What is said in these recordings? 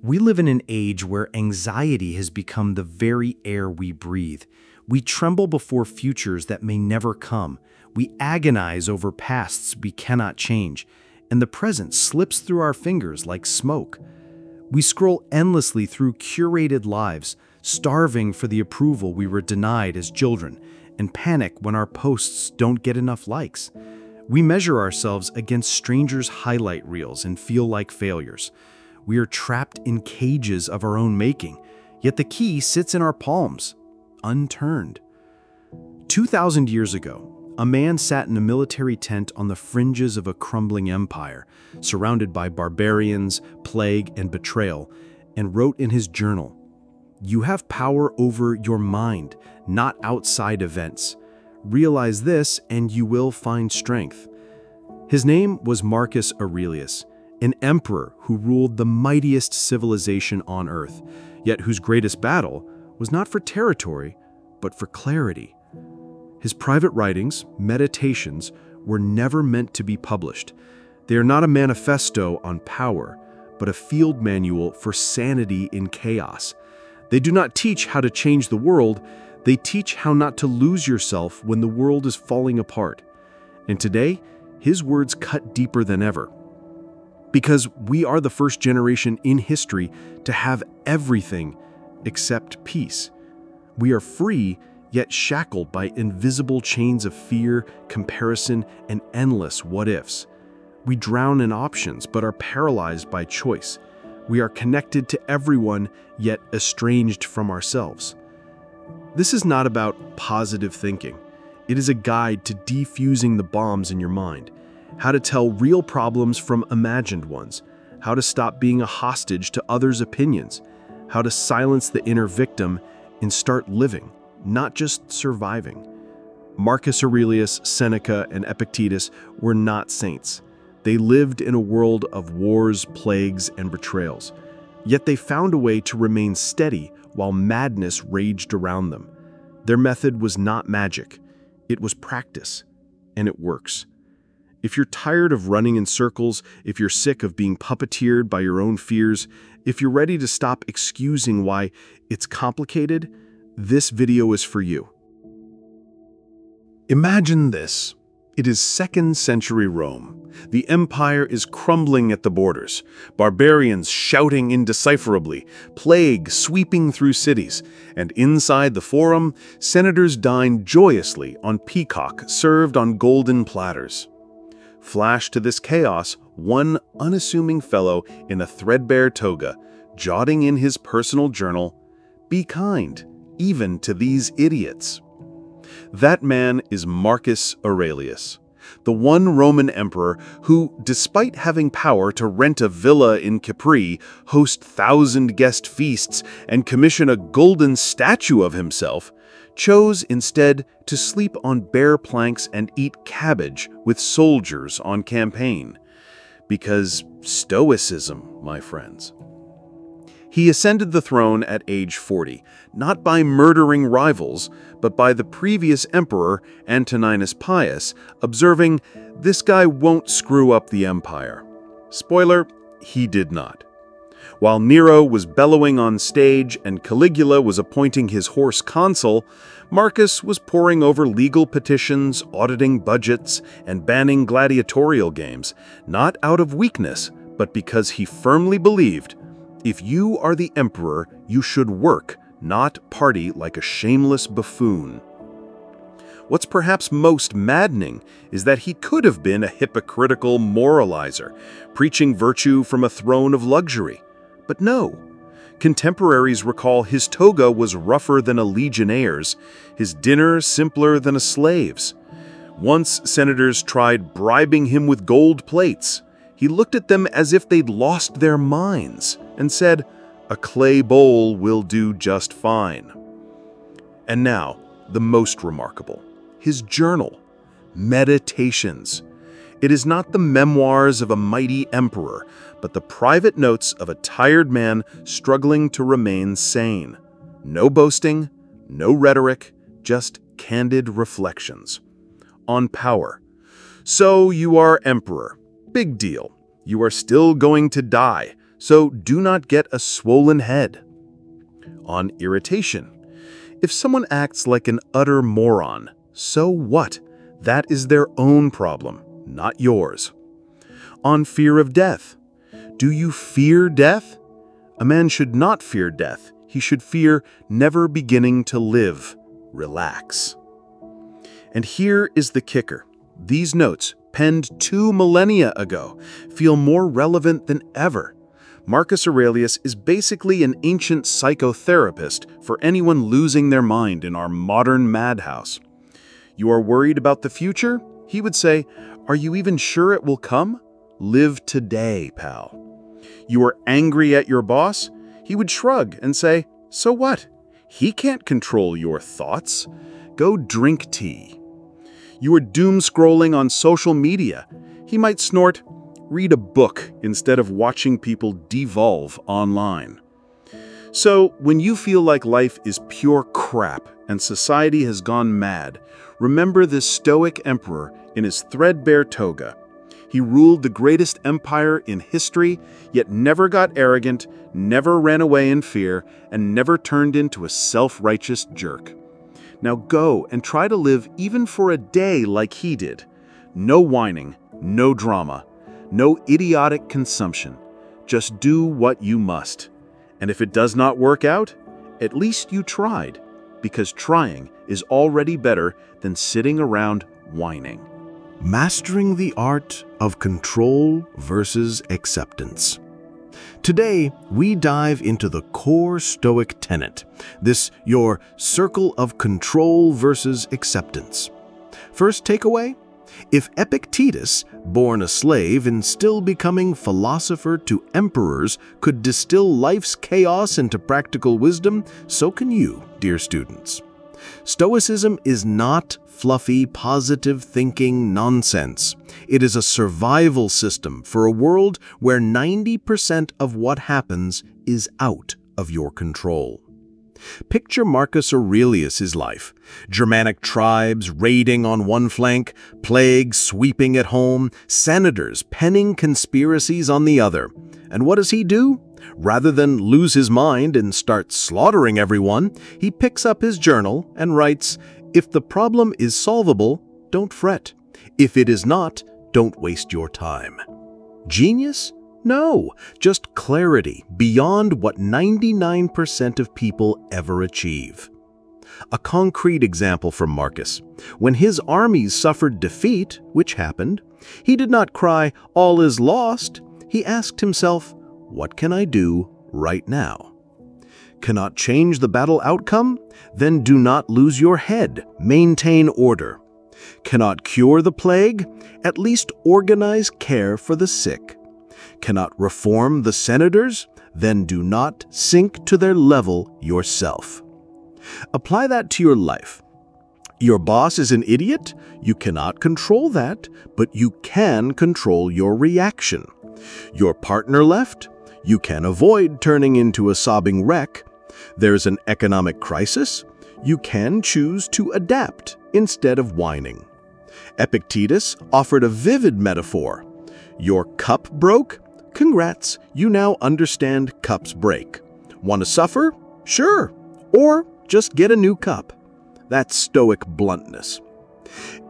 We live in an age where anxiety has become the very air we breathe. We tremble before futures that may never come. We agonize over pasts we cannot change, and the present slips through our fingers like smoke. We scroll endlessly through curated lives, starving for the approval we were denied as children, and panic when our posts don't get enough likes. We measure ourselves against strangers' highlight reels and feel like failures. We are trapped in cages of our own making, yet the key sits in our palms, unturned. 2,000 years ago, a man sat in a military tent on the fringes of a crumbling empire, surrounded by barbarians, plague, and betrayal, and wrote in his journal, "You have power over your mind, not outside events. Realize this, and you will find strength." His name was Marcus Aurelius, an emperor who ruled the mightiest civilization on earth, yet whose greatest battle was not for territory, but for clarity. His private writings, meditations, were never meant to be published. They are not a manifesto on power, but a field manual for sanity in chaos. They do not teach how to change the world, they teach how not to lose yourself when the world is falling apart. And today, his words cut deeper than ever. Because we are the first generation in history to have everything except peace. We are free, yet shackled by invisible chains of fear, comparison, and endless what-ifs. We drown in options, but are paralyzed by choice. We are connected to everyone, yet estranged from ourselves. This is not about positive thinking. It is a guide to defusing the bombs in your mind. How to tell real problems from imagined ones, how to stop being a hostage to others' opinions, how to silence the inner victim and start living, not just surviving. Marcus Aurelius, Seneca, and Epictetus were not saints. They lived in a world of wars, plagues, and betrayals. Yet they found a way to remain steady while madness raged around them. Their method was not magic. It was practice, and it works. If you're tired of running in circles, if you're sick of being puppeteered by your own fears, if you're ready to stop excusing why it's complicated, this video is for you. Imagine this. It is 2nd century Rome. The empire is crumbling at the borders, barbarians shouting indecipherably, plague sweeping through cities, and inside the forum, senators dine joyously on peacock served on golden platters. Flash to this chaos, one unassuming fellow in a threadbare toga, jotting in his personal journal, "Be kind, even to these idiots." That man is Marcus Aurelius, the one Roman emperor who, despite having power to rent a villa in Capri, host 1,000-guest feasts, and commission a golden statue of himself, chose instead to sleep on bare planks and eat cabbage with soldiers on campaign. Because Stoicism, my friends. He ascended the throne at age 40, not by murdering rivals, but by the previous emperor, Antoninus Pius, observing, "This guy won't screw up the empire." Spoiler, he did not. While Nero was bellowing on stage and Caligula was appointing his horse consul, Marcus was poring over legal petitions, auditing budgets, and banning gladiatorial games, not out of weakness, but because he firmly believed, if you are the emperor, you should work, not party like a shameless buffoon. What's perhaps most maddening is that he could have been a hypocritical moralizer, preaching virtue from a throne of luxury. But no. Contemporaries recall his toga was rougher than a legionnaire's, his dinner simpler than a slave's. Once senators tried bribing him with gold plates. He looked at them as if they'd lost their minds and said, "A clay bowl will do just fine." And now, the most remarkable, his journal, Meditations. It is not the memoirs of a mighty emperor, but the private notes of a tired man struggling to remain sane. No boasting, no rhetoric, just candid reflections. On power. So you are emperor. Big deal. You are still going to die. so do not get a swollen head. On irritation. If someone acts like an utter moron, so what? That is their own problem, not yours. On fear of death. Do you fear death? A man should not fear death. He should fear never beginning to live. Relax. And here is the kicker. These notes, penned 2 millennia ago, feel more relevant than ever. Marcus Aurelius is basically an ancient psychotherapist for anyone losing their mind in our modern madhouse. You are worried about the future? He would say, are you even sure it will come? Live today, pal. You are angry at your boss? He would shrug and say, so what? He can't control your thoughts. Go drink tea. You are doom scrolling on social media. He might snort, read a book instead of watching people devolve online. So, when you feel like life is pure crap and society has gone mad, remember this Stoic emperor in his threadbare toga. He ruled the greatest empire in history, yet never got arrogant, never ran away in fear, and never turned into a self-righteous jerk. Now go and try to live even for a day like he did. No whining, no drama, no idiotic consumption. Just do what you must. And if it does not work out, at least you tried, because trying is already better than sitting around whining. Mastering the art of control versus acceptance. Today, we dive into the core Stoic tenet, your circle of control versus acceptance. First takeaway: if Epictetus, born a slave and still becoming philosopher to emperors, could distill life's chaos into practical wisdom, so can you, dear students. Stoicism is not fluffy, positive thinking nonsense. It is a survival system for a world where 90% of what happens is out of your control. Picture Marcus Aurelius' life. Germanic tribes raiding on one flank, plague sweeping at home, senators penning conspiracies on the other. And what does he do? Rather than lose his mind and start slaughtering everyone, he picks up his journal and writes, "If the problem is solvable, don't fret. If it is not, don't waste your time." Genius? No, just clarity beyond what 99% of people ever achieve. A concrete example from Marcus. When his armies suffered defeat, which happened, he did not cry, "All is lost." He asked himself, "What can I do right now?" Cannot change the battle outcome? Then do not lose your head. Maintain order. Cannot cure the plague? At least organize care for the sick. Cannot reform the senators? Then do not sink to their level yourself. Apply that to your life. Your boss is an idiot? You cannot control that, but you can control your reaction. Your partner left? You can avoid turning into a sobbing wreck. There's an economic crisis? You can choose to adapt instead of whining. Epictetus offered a vivid metaphor. Your cup broke? Congrats, you now understand cups break. Want to suffer? Sure. Or just get a new cup. That's Stoic bluntness.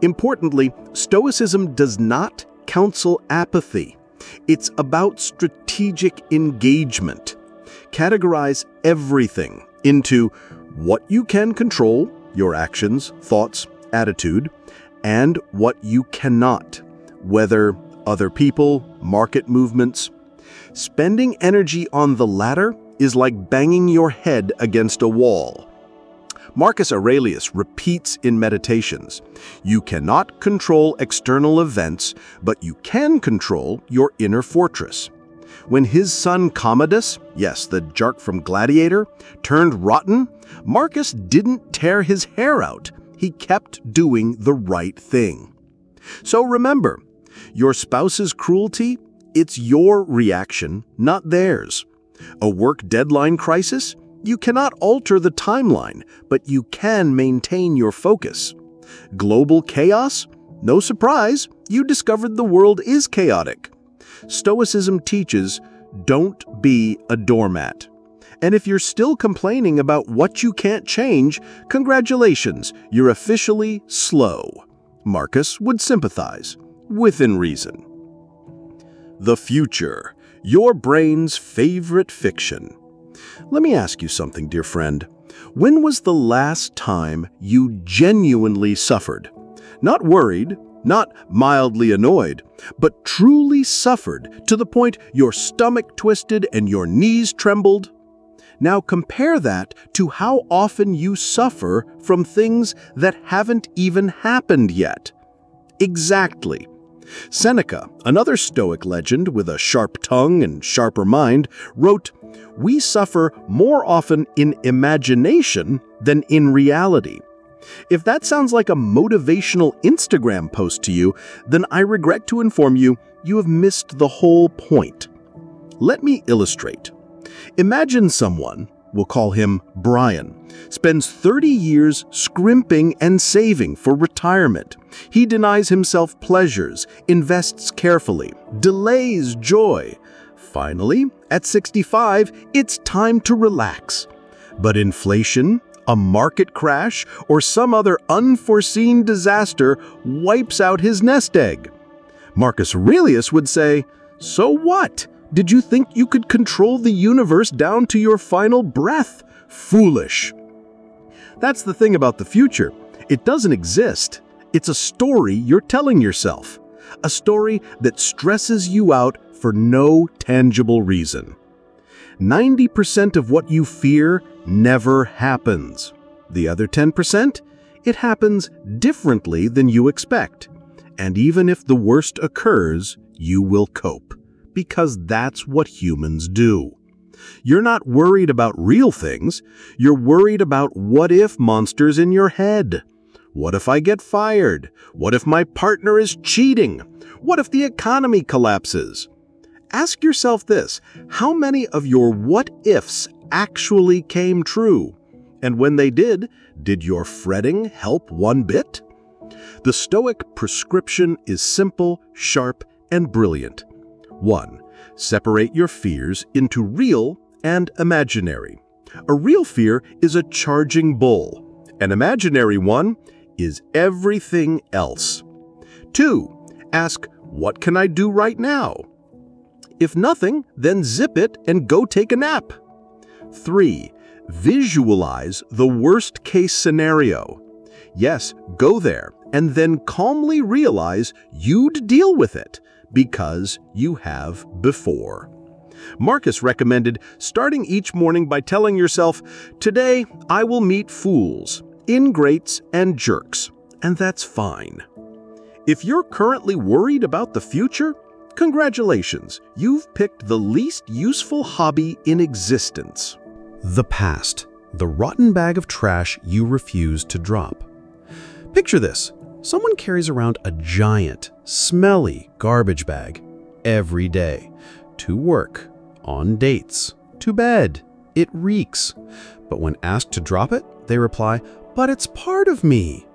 Importantly, Stoicism does not counsel apathy. It's about strategic engagement. Categorize everything into what you can control, your actions, thoughts, attitude, and what you cannot, whether other people, market movements. Spending energy on the latter is like banging your head against a wall. Marcus Aurelius repeats in Meditations, "You cannot control external events, but you can control your inner fortress." When his son Commodus, yes, the jerk from Gladiator, turned rotten, Marcus didn't tear his hair out. He kept doing the right thing. So remember, your spouse's cruelty, it's your reaction, not theirs. A work deadline crisis? You cannot alter the timeline, but you can maintain your focus. Global chaos? No surprise, you discovered the world is chaotic. Stoicism teaches, Don't be a doormat. And if you're still complaining about what you can't change, congratulations, you're officially slow. Marcus would sympathize, within reason. The future, your brain's favorite fiction. Let me ask you something, dear friend. When was the last time you genuinely suffered? Not worried, not mildly annoyed, but truly suffered to the point your stomach twisted and your knees trembled? Now compare that to how often you suffer from things that haven't even happened yet. Exactly. Seneca, another Stoic legend with a sharp tongue and sharper mind, wrote, "We suffer more often in imagination than in reality." If that sounds like a motivational Instagram post to you, then I regret to inform you, you have missed the whole point. Let me illustrate. Imagine someone, we'll call him Brian, spends 30 years scrimping and saving for retirement. He denies himself pleasures, invests carefully, delays joy. Finally, at 65, it's time to relax. But inflation, a market crash, or some other unforeseen disaster wipes out his nest egg. Marcus Aurelius would say, "So what? Did you think you could control the universe down to your final breath? Foolish." That's the thing about the future. It doesn't exist. It's a story you're telling yourself. A story that stresses you out for no tangible reason. 90% of what you fear never happens. The other 10%? It happens differently than you expect. And even if the worst occurs, you will cope. Because that's what humans do. You're not worried about real things. You're worried about what-if monsters in your head. What if I get fired? What if my partner is cheating? What if the economy collapses? Ask yourself this: how many of your what-ifs actually came true? And when they did your fretting help one bit? The Stoic prescription is simple, sharp, and brilliant. 1. Separate your fears into real and imaginary. A real fear is a charging bull. An imaginary one is everything else. 2. Ask, what can I do right now? If nothing, then zip it and go take a nap. 3. Visualize the worst-case scenario. Yes, go there, and then calmly realize you'd deal with it, because you have before. Marcus recommended starting each morning by telling yourself, "Today I will meet fools, ingrates, and jerks," and that's fine. If you're currently worried about the future, congratulations, you've picked the least useful hobby in existence. The past, the rotten bag of trash you refuse to drop. Picture this. Someone carries around a giant, smelly garbage bag every day. To work, on dates, to bed. It reeks. But when asked to drop it, they reply, "But it's part of me."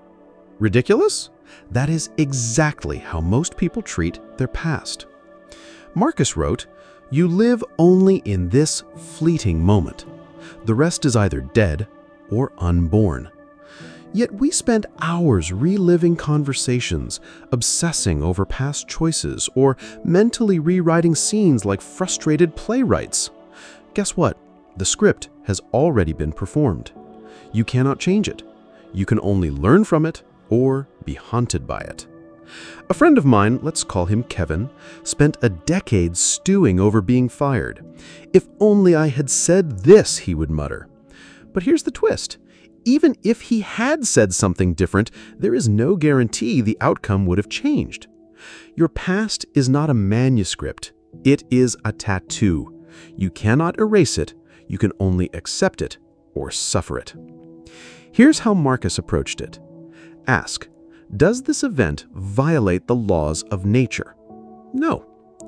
Ridiculous? That is exactly how most people treat their past. Marcus wrote, "You live only in this fleeting moment. The rest is either dead or unborn." Yet we spend hours reliving conversations, obsessing over past choices, or mentally rewriting scenes like frustrated playwrights. Guess what? The script has already been performed. You cannot change it. You can only learn from it or be haunted by it. A friend of mine, let's call him Kevin, spent a decade stewing over being fired. "If only I had said this," he would mutter. But here's the twist. Even if he had said something different, there is no guarantee the outcome would have changed. Your past is not a manuscript. It is a tattoo. You cannot erase it. You can only accept it or suffer it. Here's how Marcus approached it. Ask, does this event violate the laws of nature? No.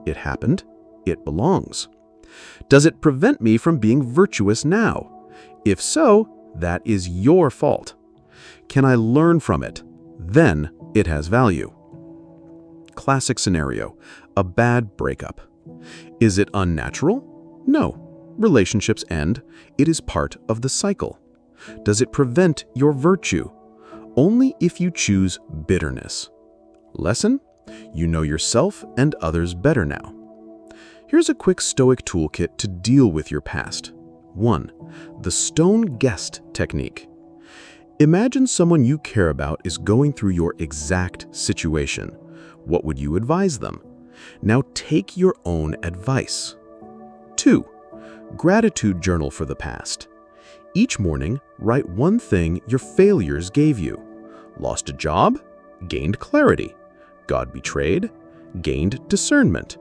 It happened. It belongs. Does it prevent me from being virtuous now? If so, that is your fault. Can I learn from it? Then it has value. Classic scenario, a bad breakup. Is it unnatural? No. Relationships end. It is part of the cycle. Does it prevent your virtue? Only if you choose bitterness. Lesson? You know yourself and others better now. Here's a quick Stoic toolkit to deal with your past. 1. The stone guest technique. Imagine someone you care about is going through your exact situation. What would you advise them? Now take your own advice. 2. Gratitude journal for the past. Each morning, write one thing your failures gave you. Lost a job? Gained clarity. God betrayed? Gained discernment.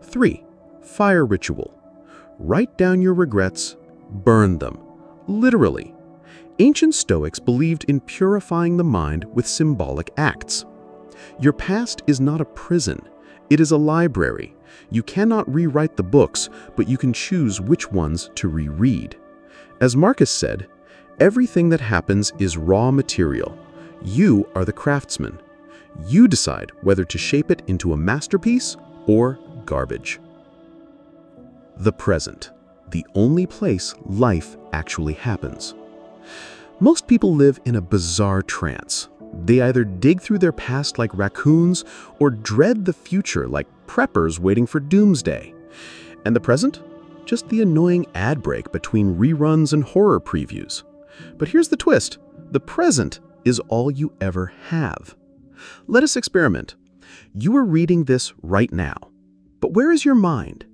3. Fire ritual. Write down your regrets, burn them. Literally. Ancient Stoics believed in purifying the mind with symbolic acts. Your past is not a prison. It is a library. You cannot rewrite the books, but you can choose which ones to reread. As Marcus said, everything that happens is raw material. You are the craftsman. You decide whether to shape it into a masterpiece or garbage. The present, the only place life actually happens. Most people live in a bizarre trance. They either dig through their past like raccoons or dread the future like preppers waiting for doomsday. And the present? Just the annoying ad break between reruns and horror previews. But here's the twist. The present is all you ever have. Let us experiment. You are reading this right now. But where is your mind?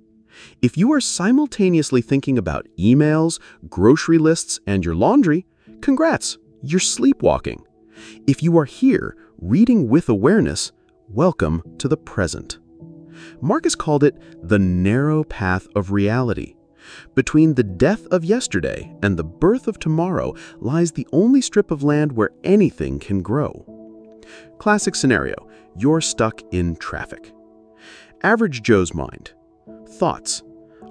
If you are simultaneously thinking about emails, grocery lists, and your laundry, congrats, you're sleepwalking. If you are here, reading with awareness, welcome to the present. Marcus called it the narrow path of reality. Between the death of yesterday and the birth of tomorrow lies the only strip of land where anything can grow. Classic scenario, you're stuck in traffic. Average Joe's mind. Thoughts.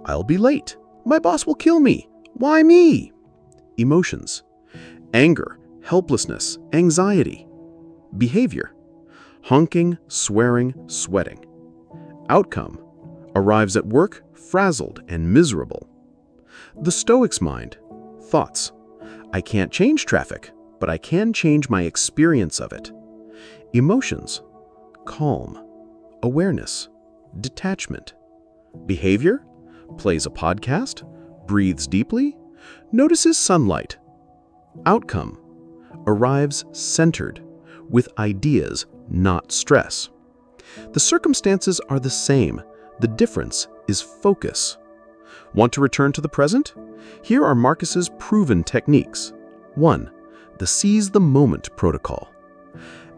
I'll be late. My boss will kill me. Why me? Emotions. Anger, helplessness, anxiety. Behavior. Honking, swearing, sweating. Outcome. Arrives at work frazzled and miserable. The Stoic's mind. Thoughts. I can't change traffic, but I can change my experience of it. Emotions. Calm. Awareness. Detachment. Behavior. Plays a podcast. Breathes deeply. Notices sunlight. Outcome. Arrives centered, with ideas, not stress. The circumstances are the same. The difference is focus. Want to return to the present? Here are Marcus's proven techniques. 1. The seize the moment protocol.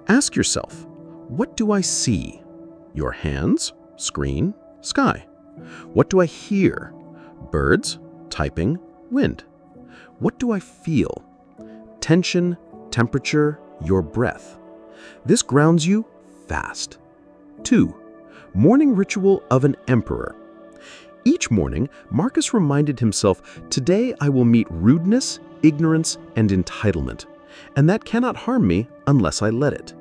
Ask yourself, what do I see? Your hands, screen, sky. What do I hear? Birds, typing, wind. What do I feel? Tension, temperature, your breath. This grounds you fast. 2. Morning ritual of an emperor. Each morning, Marcus reminded himself, today I will meet rudeness, ignorance, and entitlement, and that cannot harm me unless I let it.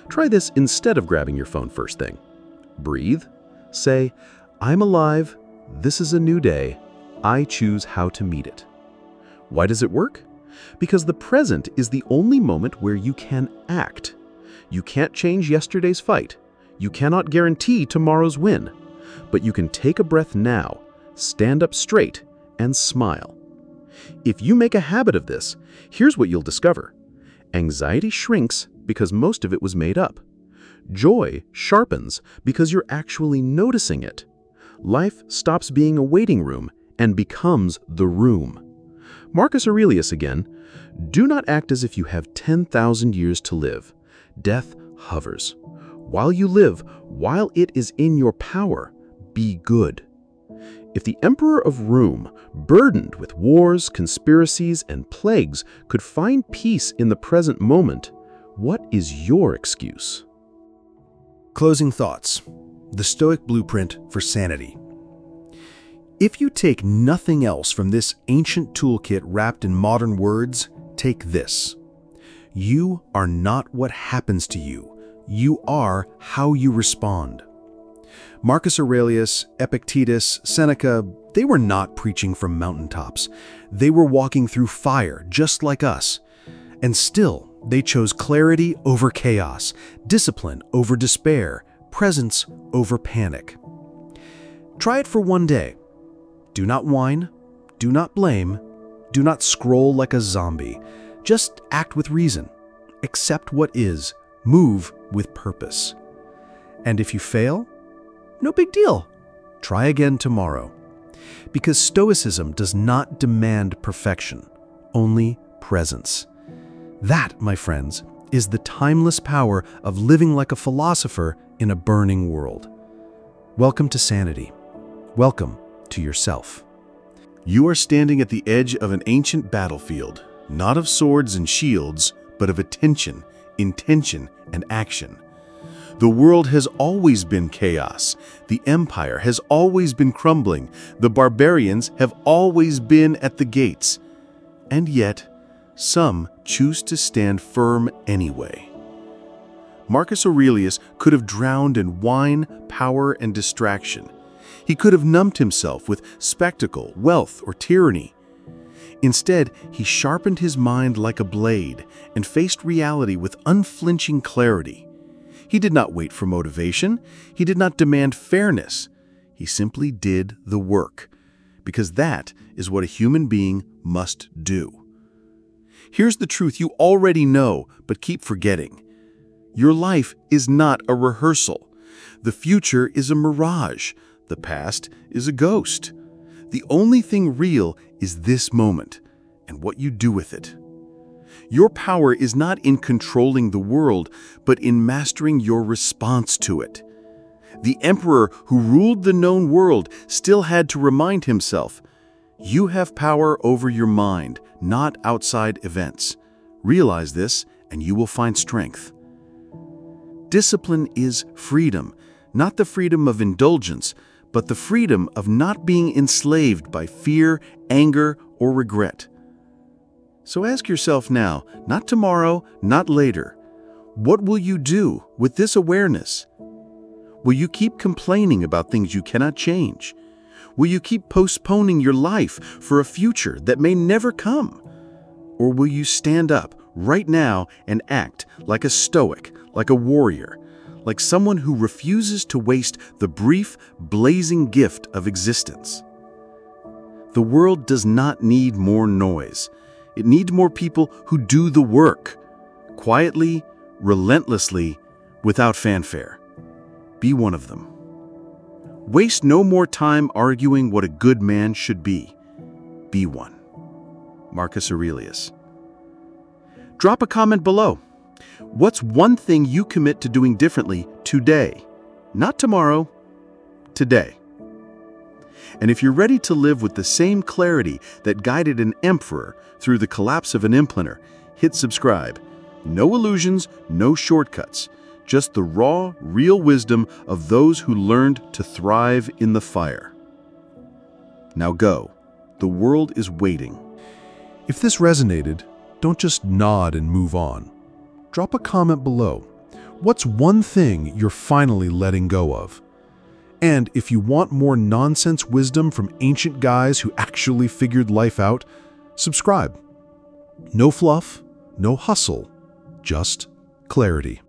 Try this instead of grabbing your phone first thing. Breathe. Say, I'm alive. This is a new day. I choose how to meet it. Why does it work? Because the present is the only moment where you can act. You can't change yesterday's fight. You cannot guarantee tomorrow's win. But you can take a breath now, stand up straight, and smile. If you make a habit of this, here's what you'll discover. Anxiety shrinks because most of it was made up. Joy sharpens because you're actually noticing it. Life stops being a waiting room and becomes the room. Marcus Aurelius again, do not act as if you have 10,000 years to live. Death hovers. While you live, while it is in your power, be good. If the Emperor of Rome, burdened with wars, conspiracies, and plagues, could find peace in the present moment, what is your excuse? Closing thoughts. The Stoic blueprint for sanity. If you take nothing else from this ancient toolkit wrapped in modern words, take this. You are not what happens to you. You are how you respond. Marcus Aurelius, Epictetus, Seneca, they were not preaching from mountaintops. They were walking through fire, just like us. And still, they chose clarity over chaos, discipline over despair, presence over panic. Try it for one day. Do not whine, do not blame, do not scroll like a zombie. Just act with reason. Accept what is. Move with purpose. And if you fail, no big deal. Try again tomorrow. Because Stoicism does not demand perfection, only presence. That, my friends, is the timeless power of living like a philosopher in a burning world. Welcome to sanity. Welcome to yourself. You are standing at the edge of an ancient battlefield, not of swords and shields, but of attention, intention, and action. The world has always been chaos. The empire has always been crumbling. The barbarians have always been at the gates. And yet, some choose to stand firm anyway. Marcus Aurelius could have drowned in wine, power, and distraction. He could have numbed himself with spectacle, wealth, or tyranny. Instead, he sharpened his mind like a blade and faced reality with unflinching clarity. He did not wait for motivation. He did not demand fairness. He simply did the work, because that is what a human being must do. Here's the truth you already know, but keep forgetting. Your life is not a rehearsal. The future is a mirage. The past is a ghost. The only thing real is this moment and what you do with it. Your power is not in controlling the world, but in mastering your response to it. The emperor who ruled the known world still had to remind himself, you have power over your mind, not outside events. Realize this, and you will find strength. Discipline is freedom, not the freedom of indulgence, but the freedom of not being enslaved by fear, anger, or regret. So ask yourself now, not tomorrow, not later, what will you do with this awareness? Will you keep complaining about things you cannot change? Will you keep postponing your life for a future that may never come? Or will you stand up right now and act like a Stoic, like a warrior, like someone who refuses to waste the brief, blazing gift of existence? The world does not need more noise. It needs more people who do the work, quietly, relentlessly, without fanfare. Be one of them. Waste no more time arguing what a good man should be. Be one. Marcus Aurelius. Drop a comment below. What's one thing you commit to doing differently today? Not tomorrow, today. And if you're ready to live with the same clarity that guided an emperor through the collapse of an implanter, hit subscribe. No illusions, no shortcuts. Just the raw, real wisdom of those who learned to thrive in the fire. Now go. The world is waiting. If this resonated, don't just nod and move on. Drop a comment below. What's one thing you're finally letting go of? And if you want more nonsense wisdom from ancient guys who actually figured life out, subscribe. No fluff, no hustle, just clarity.